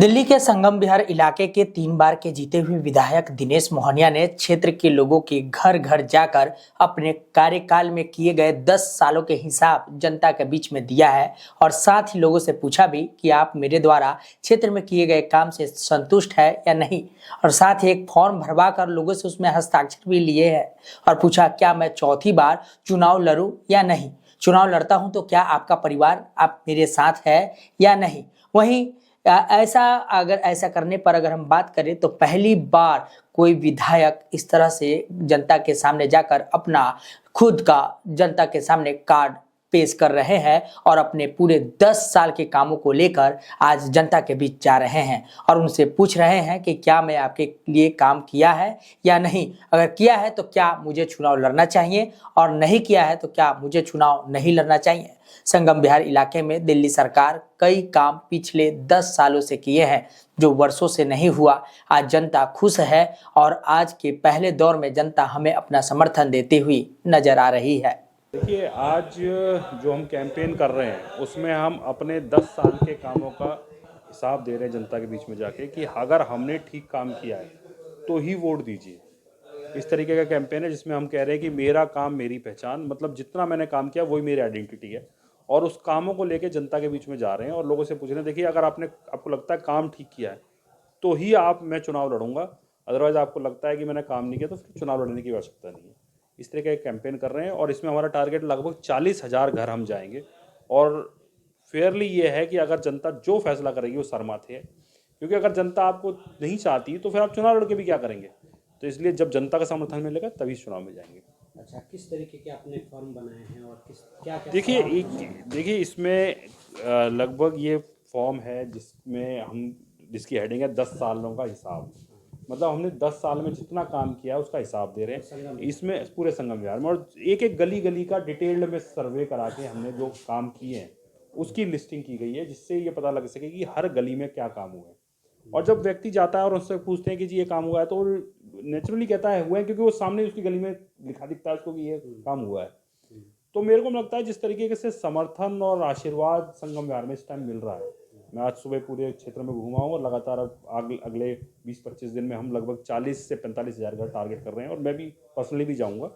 दिल्ली के संगम विहार इलाके के 3 बार के जीते हुए विधायक दिनेश मोहनिया ने क्षेत्र के लोगों के घर घर जाकर अपने कार्यकाल में किए गए 10 सालों के हिसाब जनता के बीच में दिया है और साथ ही लोगों से पूछा भी कि आप मेरे द्वारा क्षेत्र में किए गए काम से संतुष्ट है या नहीं। और साथ ही एक फॉर्म भरवा कर लोगों से उसमें हस्ताक्षर भी लिए हैं और पूछा क्या मैं चौथी बार चुनाव लड़ूं या नहीं, चुनाव लड़ता हूं तो क्या आपका परिवार आप मेरे साथ है या नहीं। वहीं ऐसा करने पर अगर हम बात करें तो पहली बार कोई विधायक इस तरह से जनता के सामने जाकर अपना खुद का जनता के सामने कार्ड पेश कर रहे हैं और अपने पूरे 10 साल के कामों को लेकर आज जनता के बीच जा रहे हैं और उनसे पूछ रहे हैं कि क्या मैं आपके लिए काम किया है या नहीं। अगर किया है तो क्या मुझे चुनाव लड़ना चाहिए और नहीं किया है तो क्या मुझे चुनाव नहीं लड़ना चाहिए। संगम विहार इलाके में दिल्ली सरकार कई काम पिछले 10 सालों से किए हैं जो वर्षों से नहीं हुआ। आज जनता खुश है और आज के पहले दौर में जनता हमें अपना समर्थन देती हुई नजर आ रही है। देखिए, आज जो हम कैंपेन कर रहे हैं उसमें हम अपने 10 साल के कामों का हिसाब दे रहे हैं जनता के बीच में जाके कि अगर हमने ठीक काम किया है तो ही वोट दीजिए। इस तरीके का कैंपेन है जिसमें हम कह रहे हैं कि मेरा काम मेरी पहचान, मतलब जितना मैंने काम किया वही मेरी आइडेंटिटी है और उस कामों को लेके जनता के बीच में जा रहे हैं और लोगों से पूछ रहे हैं। देखिए, अगर आपको लगता है काम ठीक किया है तो ही मैं चुनाव लड़ूंगा, अदरवाइज़ आपको लगता है कि मैंने काम नहीं किया तो फिर चुनाव लड़ने की आवश्यकता नहीं है। इस तरह का एक कैंपेन कर रहे हैं और इसमें हमारा टारगेट लगभग 40,000 घर हम जाएंगे और फेयरली ये है कि अगर जनता जो फैसला करेगी वो सर माथे है, क्योंकि अगर जनता आपको नहीं चाहती तो फिर आप चुनाव लड़के भी क्या करेंगे। तो इसलिए जब जनता का समर्थन मिलेगा तभी चुनाव में जाएंगे। अच्छा, किस तरीके के आपने फॉर्म बनाए हैं और क्या क्या देखिए इसमें लगभग ये फॉर्म है जिसकी हेडिंग है 10 सालों का हिसाब। मतलब हमने 10 साल में जितना काम किया उसका हिसाब दे रहे हैं इसमें पूरे संगम विहार में, और एक एक गली गली का डिटेल्ड में सर्वे करा के हमने जो काम किए हैं उसकी लिस्टिंग की गई है, जिससे ये पता लग सके कि हर गली में क्या काम हुआ है। और जब व्यक्ति जाता है और उससे पूछते हैं कि जी ये काम हुआ है तो नेचुरली कहता है हुआ है, क्योंकि वो सामने उसकी गली में लिखा दिखता है उसको कि ये काम हुआ है। तो मेरे को लगता है जिस तरीके से समर्थन और आशीर्वाद संगम विहार में इस टाइम मिल रहा है, मैं आज सुबह पूरे क्षेत्र में घूमा हूँ और लगातार अब अगले 20-25 दिन में हम लगभग 40 से 45 हज़ार घर टारगेट कर रहे हैं और मैं भी पर्सनली भी जाऊँगा।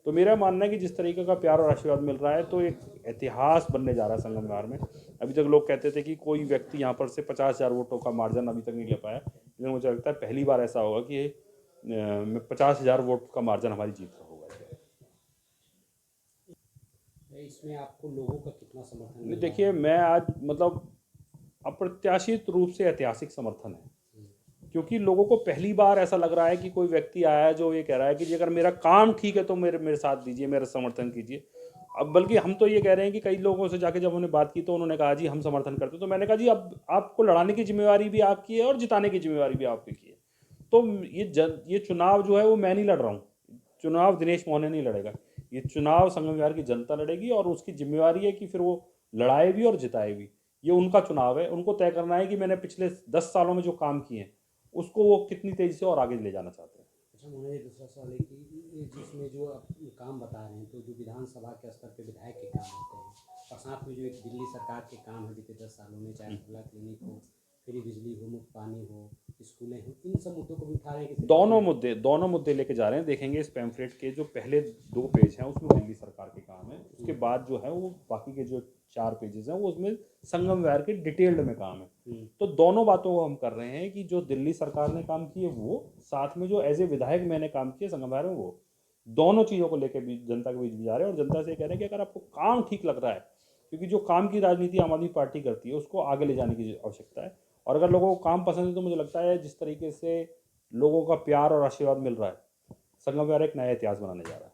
तो मेरा मानना है कि जिस तरीके का प्यार और आशीर्वाद मिल रहा है तो एक इतिहास बनने जा रहा है संगम विहार में। अभी तक लोग कहते थे कि कोई व्यक्ति यहाँ पर से 50,000 वोटों का मार्जिन अभी तक नहीं ले पाया, लेकिन मुझे लगता है पहली बार ऐसा होगा कि 50,000 वोट का मार्जिन हमारी जीत का होगा। इसमें आपको लोगों का कितना समर्थन मिला? देखिए, मैं आज मतलब अप्रत्याशित रूप से ऐतिहासिक समर्थन है, क्योंकि लोगों को पहली बार ऐसा लग रहा है कि कोई व्यक्ति आया है जो ये कह रहा है कि जी अगर मेरा काम ठीक है तो मेरे साथ दीजिए, मेरा समर्थन कीजिए। अब बल्कि हम तो ये कह रहे हैं कि कई लोगों से जाके जब हमने बात की तो उन्होंने कहा जी हम समर्थन करते हैं। तो मैंने कहा जी अब आपको लड़ाने की जिम्मेवारी भी आपकी है और जिताने की जिम्मेवारी भी आपकी है। तो ये चुनाव जो है वो मैं नहीं लड़ रहा हूँ, चुनाव दिनेश मोहनिया नहीं लड़ेगा, ये चुनाव संगम विहार की जनता लड़ेगी और उसकी जिम्मेवारी है कि फिर वो लड़ाए भी और जिताए भी। ये उनका चुनाव है, उनको तय करना है कि मैंने पिछले 10 सालों में जो काम किए हैं उसको वो कितनी तेज़ी से और आगे ले जाना चाहते हैं। अच्छा, मुझे दूसरा सवाल है कि जिसमें जो आप काम बता रहे हैं तो जो विधानसभा के स्तर पे विधायक के काम होते हैं और साथ में जो एक दिल्ली सरकार के काम है बीते 10 सालों में, चाहे खुला क्लिनिक हो, फ्री बिजली हो, मुफ्त पानी हो, स्कूलें हो, इन सब मुद्दों को भी उठा रहे हैं। दोनों मुद्दे लेके जा रहे हैं। देखेंगे इस पैम्फलेट के जो पहले 2 पेज हैं उसमें दिल्ली सरकार के काम है, उसके बाद जो है वो बाकी के जो 4 पेजेस हैं वो उसमें संगम विहार के डिटेल्ड में काम है। तो दोनों बातों को हम कर रहे हैं कि जो दिल्ली सरकार ने काम किए वो, साथ में जो एज ए विधायक मैंने काम किए संगम विहार में, वो दोनों चीज़ों को लेकर भी जनता के बीच में जा रहे हैं। और जनता से कह रहे हैं कि अगर आपको काम ठीक लग रहा है, क्योंकि जो काम की राजनीति आम आदमी पार्टी करती है उसको आगे ले जाने की आवश्यकता है। और अगर लोगों को काम पसंद है तो मुझे लगता है जिस तरीके से लोगों का प्यार और आशीर्वाद मिल रहा है, संगम विहार एक नया इतिहास बनाने जा रहा है।